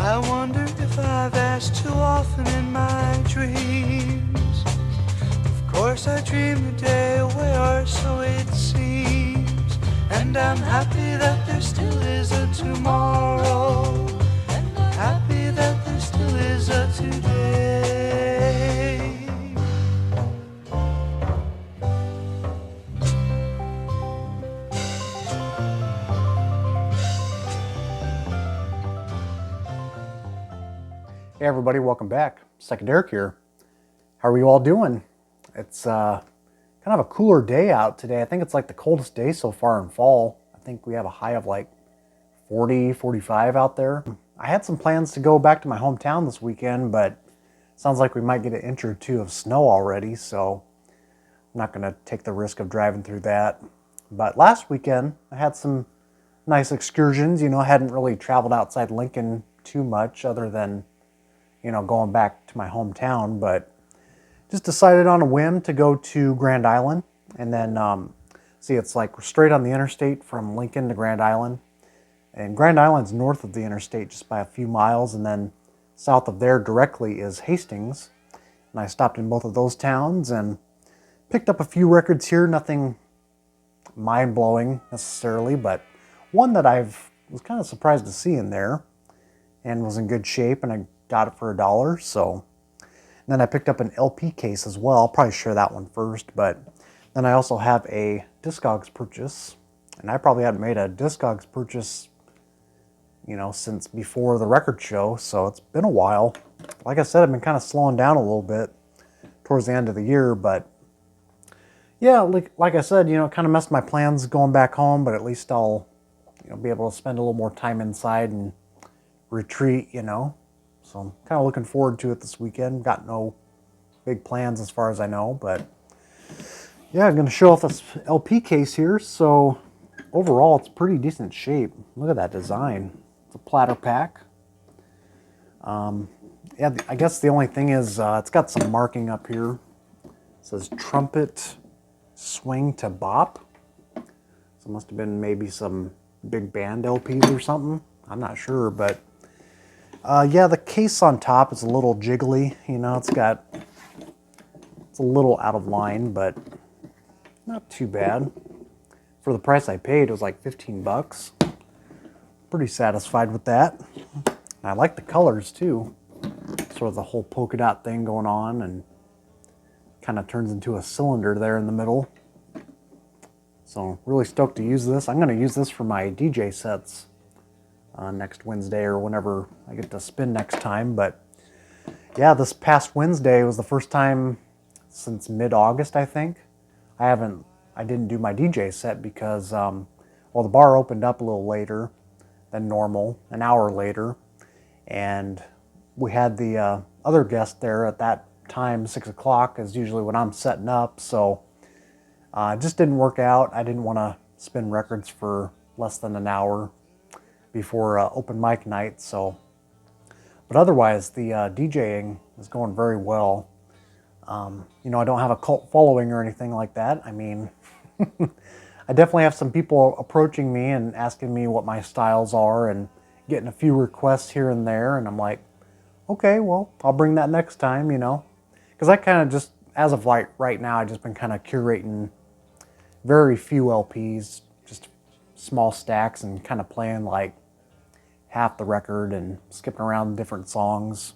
I wonder if I've asked too often in my dreams. Of course I dream the day away, or so it seems. And I'm happy that there still is a tomorrow. And I'm happy that there still is a today. Hey everybody, welcome back. Second Derek here. How are you all doing? It's kind of a cooler day out today. I think it's like the coldest day so far in fall. I think we have a high of like 40, 45 out there. I had some plans to go back to my hometown this weekend, but it sounds like we might get an inch or two of snow already, so I'm not going to take the risk of driving through that. But last weekend, I had some nice excursions. You know, I hadn't really traveled outside Lincoln too much other than going back to my hometown, but just decided on a whim to go to Grand Island. And then, see, it's like straight on the interstate from Lincoln to Grand Island. And Grand Island's north of the interstate just by a few miles, and then south of there directly is Hastings. And I stopped in both of those towns and picked up a few records here, nothing mind-blowing necessarily, but one that was kind of surprised to see in there and was in good shape, and I got it for $1. So and then I picked up an LP case as well. I'll probably share that one first, but then I also have a Discogs purchase, and I probably hadn't made a Discogs purchase since before the record show, so it's been a while. Like I said, I've been kind of slowing down a little bit towards the end of the year, but yeah, like I said, it kind of messed my plans going back home, but at least I'll be able to spend a little more time inside and retreat, So I'm kind of looking forward to it this weekend. Got no big plans as far as I know, but yeah, I'm going to show off this LP case here. So overall, it's pretty decent shape. Look at that design. It's a platter pack. Yeah, I guess the only thing is it's got some marking up here. It says Trumpet Swing to Bop. So it must have been maybe some big band LPs or something. I'm not sure, but yeah, the case on top is a little jiggly. It's a little out of line, but not too bad. For the price I paid, it was like 15 bucks. Pretty satisfied with that. And I like the colors too. Sort of the whole polka dot thing going on, and kind of turns into a cylinder there in the middle. So really stoked to use this. I'm going to use this for my DJ sets next Wednesday or whenever I get to spin next time. But yeah, this past Wednesday was the first time since mid-August, I think. I didn't do my DJ set because, the bar opened up a little later than normal, an hour later. And we had the other guest there at that time, 6 o'clock is usually when I'm setting up. So it just didn't work out. I didn't want to spin records for less than an hour before open mic night. But otherwise, the DJing is going very well. I don't have a cult following or anything like that. I mean, I definitely have some people approaching me and asking me what my styles are and getting a few requests here and there. And I'm like, okay, well, I'll bring that next time, Because I kind of just, as of right now, I've just been kind of curating very few LPs, just small stacks, and kind of playing like half the record and skipping around different songs.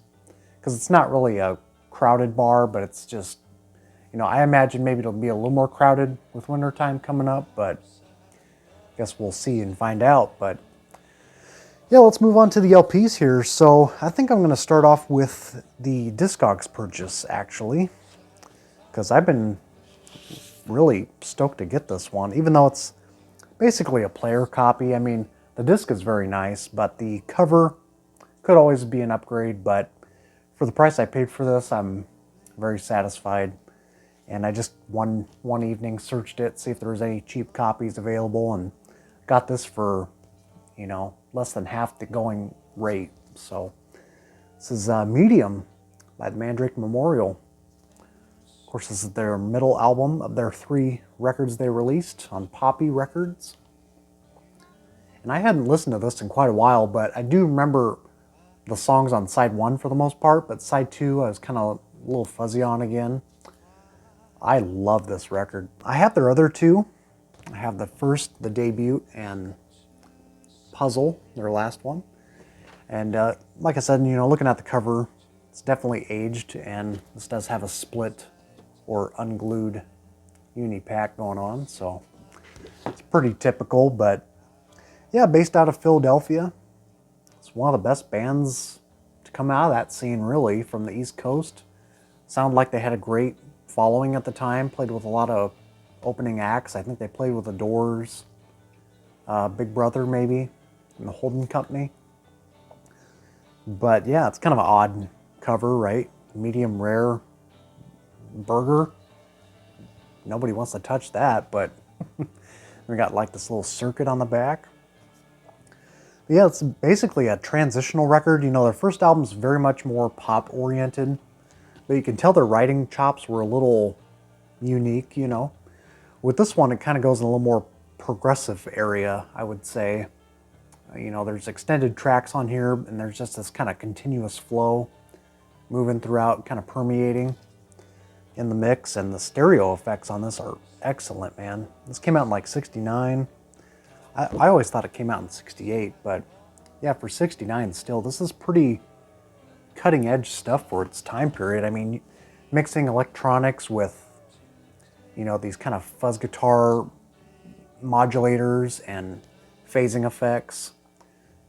Because it's not really a crowded bar, but it's just, I imagine maybe it'll be a little more crowded with wintertime coming up, but I guess we'll see and find out. But yeah, let's move on to the LPs here. So I think I'm going to start off with the Discogs purchase, actually, because I've been really stoked to get this one, even though it's basically a player copy. I mean, the disc is very nice, but the cover could always be an upgrade. But for the price I paid for this, I'm very satisfied. And I just one evening searched it, see if there was any cheap copies available, and got this for, less than half the going rate. So this is Medium by the Mandrake Memorial. Of course, this is their middle album of their 3 records they released on Poppy Records. And I hadn't listened to this in quite a while, but I do remember, the songs on side 1 for the most part, but side 2 I was kind of a little fuzzy on again. I love this record. I have their other two. I have the first, the debut, and Puzzle, their last one. And like I said, looking at the cover, it's definitely aged, and this does have a split or unglued uni pack going on, so it's pretty typical. But yeah, based out of Philadelphia. It's one of the best bands to come out of that scene, really, from the East Coast. Sounded like they had a great following at the time, played with a lot of opening acts. I think they played with the Doors, Big Brother maybe, and the Holden Company. But yeah, it's kind of an odd cover, right? Medium rare burger. Nobody wants to touch that, but we got like this little circuit on the back. But yeah, it's basically a transitional record. Their first album's very much more pop oriented, but you can tell their writing chops were a little unique, With this one, it kind of goes in a little more progressive area, I would say. There's extended tracks on here, and there's just this kind of continuous flow moving throughout, kind of permeating in the mix, and the stereo effects on this are excellent, man. This came out in like 69. I always thought it came out in 68, but yeah, for 69 still, this is pretty cutting edge stuff for its time period. I mean, mixing electronics with, these kind of fuzz guitar modulators and phasing effects,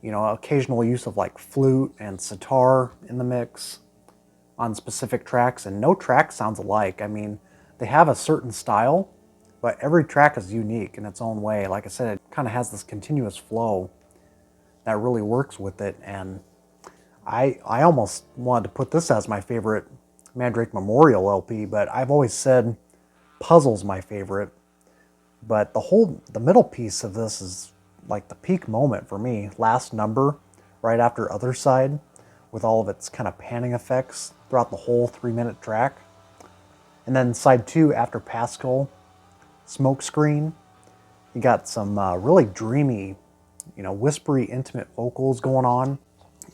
occasional use of like flute and sitar in the mix on specific tracks, and no track sounds alike. I mean, they have a certain style, but every track is unique in its own way. Like I said, it kind of has this continuous flow that really works with it, and I almost wanted to put this as my favorite Mandrake Memorial LP, but I've always said Puzzle's my favorite. But the middle piece of this is like the peak moment for me. Last number, right after Other Side, with all of its kind of panning effects throughout the whole 3-minute track. And then side 2 after Pascal, Smoke Screen. You got some really dreamy, whispery, intimate vocals going on.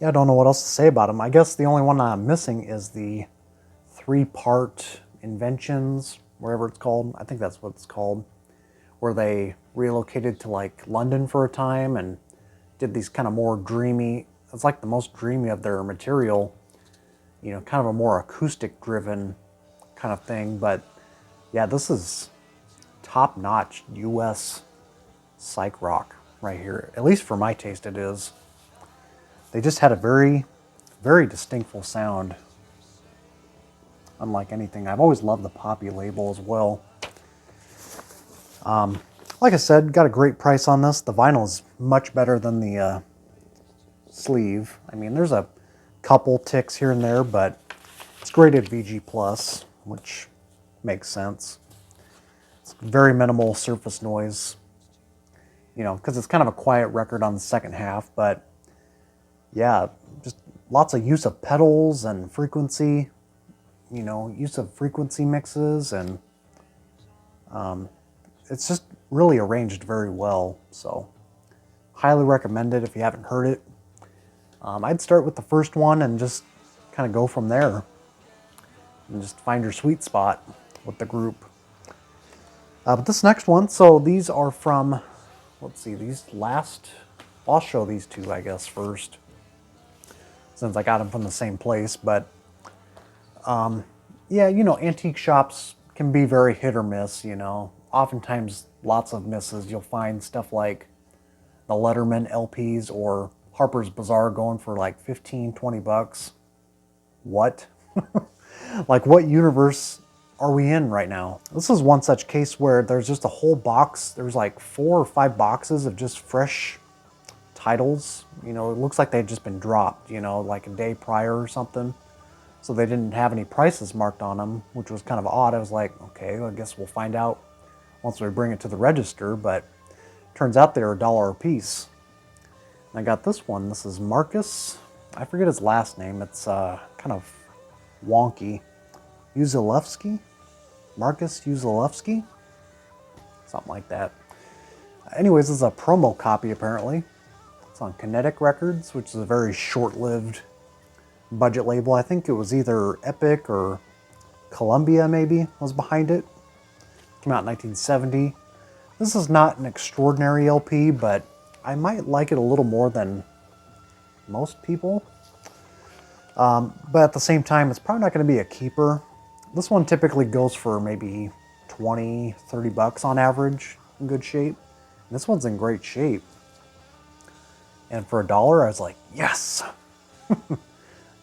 Yeah, I don't know what else to say about them. I guess the only one I'm missing is the 3-part Inventions, wherever it's called. I think that's what it's called. Where they relocated to like London for a time and did these kind of more dreamy, it's like the most dreamy of their material, kind of a more acoustic driven kind of thing. But yeah, this is top-notch US psych rock right here. At least for my taste it is. They just had a very, very distinctful sound. Unlike anything. I've always loved the Poppy label as well. Like I said, got a great price on this. The vinyl is much better than the sleeve. I mean, there's a couple ticks here and there, but it's graded VG+, which makes sense. It's very minimal surface noise, because it's kind of a quiet record on the second half, but yeah, just lots of use of pedals and frequency, use of frequency mixes, and it's just really arranged very well. So highly recommend it if you haven't heard it. I'd start with the first one and just kind of go from there and just find your sweet spot with the group. But this next one, so these are from, let's see, I'll show these two, I guess, first, since I got them from the same place. But yeah, antique shops can be very hit or miss, Oftentimes, lots of misses. You'll find stuff like the Letterman LPs or Harper's Bazaar going for like 15, 20 bucks. What? Like, what universe are we in right now? This is one such case where there's just a whole box. There's like 4 or 5 boxes of just fresh titles. It looks like they'd just been dropped, like a day prior or something. So they didn't have any prices marked on them, which was kind of odd. I was like, okay, well, I guess we'll find out once we bring it to the register, but turns out they're $1 a piece. And I got this one. This is Marcus. I forget his last name. It's kind of wonky. Uzalewski? Marcus Uzalewski? Something like that. Anyways, this is a promo copy apparently. It's on Kinetic Records, which is a very short-lived budget label. I think it was either Epic or Columbia maybe was behind it. Came out in 1970. This is not an extraordinary LP, but I might like it a little more than most people. But at the same time, it's probably not going to be a keeper. This one typically goes for maybe 20, 30 bucks on average in good shape. And this one's in great shape. And for $1, I was like, yes! I'm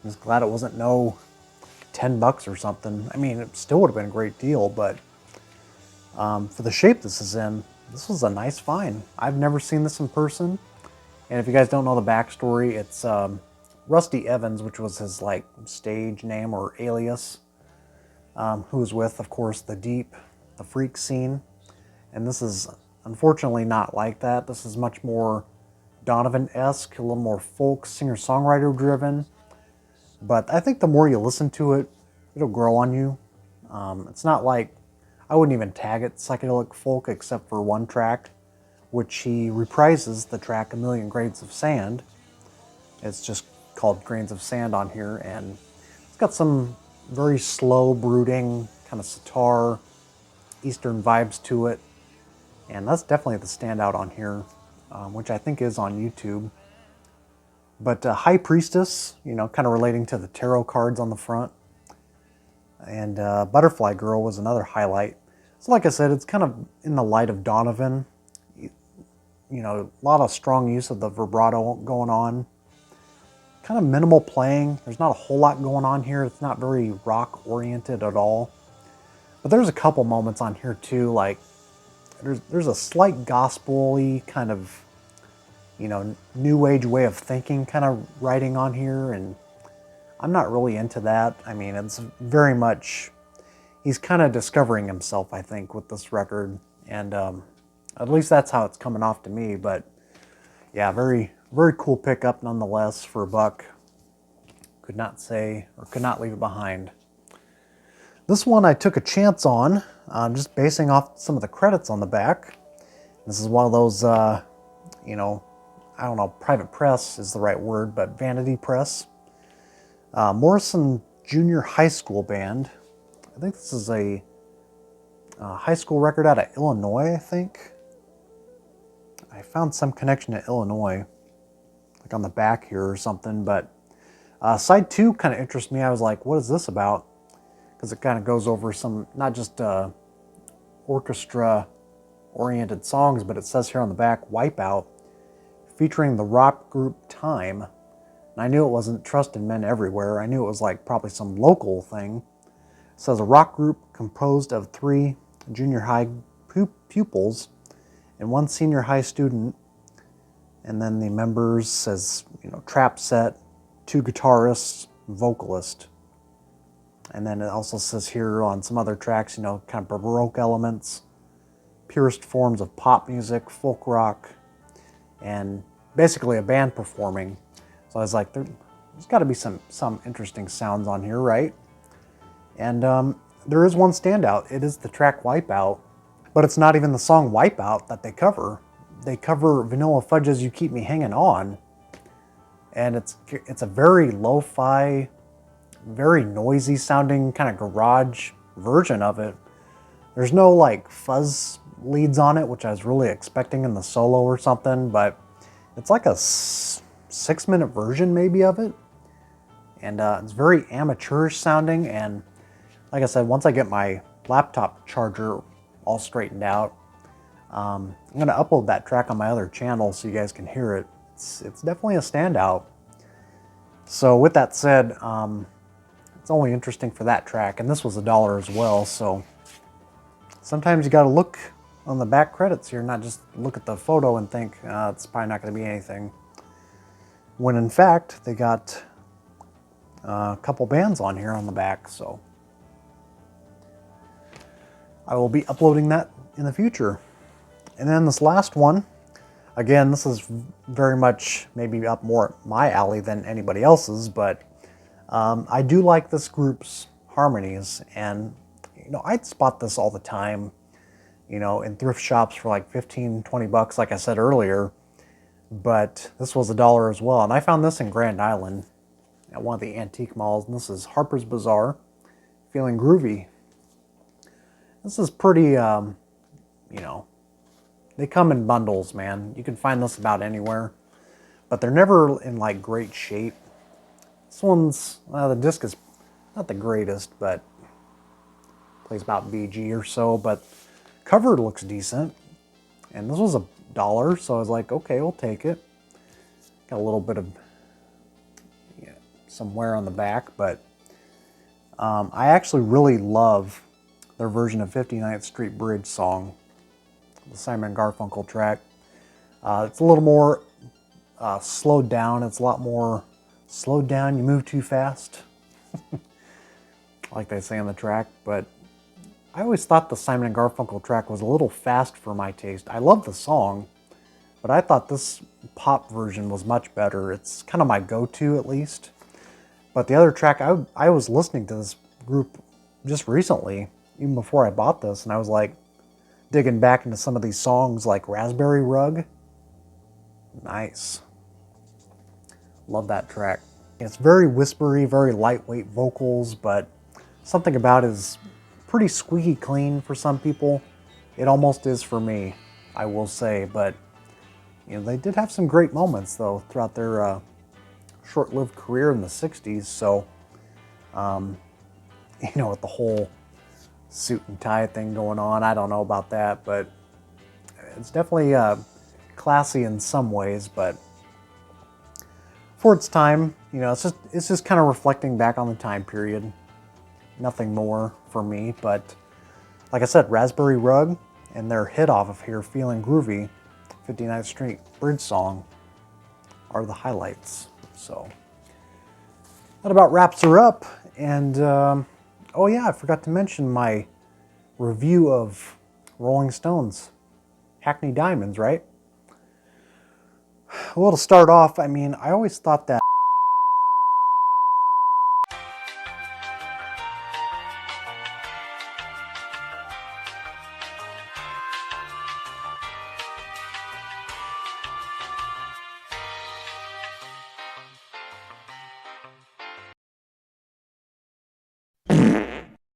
just glad it wasn't no 10 bucks or something. I mean, it still would have been a great deal, but for the shape this is in, this was a nice find. I've never seen this in person. And if you guys don't know the backstory, it's Rusty Evans, which was his like stage name or alias, who was with, of course, the Deep, the Freak scene. And this is unfortunately not like that. This is much more Donovan-esque, a little more folk, singer-songwriter driven. But I think the more you listen to it, it'll grow on you. It's not like, I wouldn't even tag it psychedelic folk except for one track, which he reprises the track A Million Grains of Sand. It's just called Grains of Sand on here, and it's got some very slow, brooding, kind of sitar, Eastern vibes to it. And that's definitely the standout on here, which I think is on YouTube. But High Priestess, you know, kind of relating to the tarot cards on the front. And Butterfly Girl was another highlight. So like I said, it's kind of in the light of Donovan. You know, a lot of strong use of the vibrato going on. Kind of minimal playing. There's not a whole lot going on here. It's not very rock oriented at all. But there's a couple moments on here too, like there's a slight gospel-y kind of, you know, new age way of thinking kind of writing on here, and I'm not really into that. I mean, it's very much, he's kind of discovering himself, I think, with this record, and at least that's how it's coming off to me. But yeah, very, very cool pickup nonetheless for a buck. Could not say, or could not leave it behind. This one I took a chance on, just basing off some of the credits on the back. This is one of those, you know, I don't know, private press is the right word, but vanity press. Morrison Junior High School Band. I think this is a high school record out of Illinois, I think. I found some connection to Illinois, like on the back here or something, but side 2 kind of interests me. I was like, what is this about? Because it kind of goes over some, not just orchestra-oriented songs, but it says here on the back, Wipeout, featuring the rock group Time. And I knew it wasn't Trusted Men Everywhere. I knew it was like probably some local thing. It says a rock group composed of 3 junior high pupils and 1 senior high student. And then the members says, you know, trap set, 2 guitarists, vocalist. And then it also says here on some other tracks, you know, kind of Baroque elements, purest forms of pop music, folk rock, and basically a band performing. So I was like, there's got to be some interesting sounds on here, right? And there is one standout. It is the track Wipeout, but it's not even the song Wipeout that they cover. They cover Vanilla Fudge's You Keep Me Hanging On, and it's a very lo-fi, very noisy sounding kind of garage version of it. There's no like fuzz leads on it, which I was really expecting in the solo or something, but it's like a 6-minute version maybe of it. And it's very amateurish sounding, and like I said, once I get my laptop charger all straightened out, I'm going to upload that track on my other channel so you guys can hear it. It's definitely a standout. So with that said, it's only interesting for that track, and this was $1 as well, so sometimes you got to look on the back credits here, not just look at the photo and think, it's probably not going to be anything. When in fact, they got a couple bands on here on the back, so I will be uploading that in the future. And then this last one, again, this is very much maybe up more my alley than anybody else's, but I do like this group's harmonies, and you know, I'd spot this all the time, you know, in thrift shops for like 15, 20 bucks, like I said earlier, but this was $1 as well, and I found this in Grand Island, at one of the antique malls, and this is Harper's Bazaar, Feeling Groovy. This is pretty, you know, they come in bundles, man. You can find this about anywhere, but they're never in like great shape. This one's, well, the disc is not the greatest, but plays about BG or so, but cover looks decent. And this was $1, so I was like, okay, we'll take it. Got a little bit of some wear on the back, but I actually really love their version of 59th Street Bridge song, the Simon & Garfunkel track. It's a little more slowed down. It's a lot more slowed down, you move too fast, like they say on the track. But I always thought the Simon & Garfunkel track was a little fast for my taste. I love the song, but I thought this pop version was much better. It's kind of my go-to, at least. But the other track, I was listening to this group just recently, even before I bought this, and I was like digging back into some of these songs like Raspberry Rug. Nice. Love that track. It's very whispery, very lightweight vocals, but something about it is pretty squeaky clean for some people. It almost is for me, I will say. But you know, they did have some great moments though throughout their short-lived career in the 60s. So you know, with the whole suit and tie thing going on, I don't know about that, but it's definitely classy in some ways. But for its time, you know, it's just kind of reflecting back on the time period. Nothing more for me, but like I said, Raspberry Rug and their hit off of here, Feeling Groovy, 59th Street Bridge song, are the highlights. So that about wraps her up. And oh yeah, I forgot to mention my review of Rolling Stones Hackney Diamonds, right? Well, to start off, I mean, I always thought that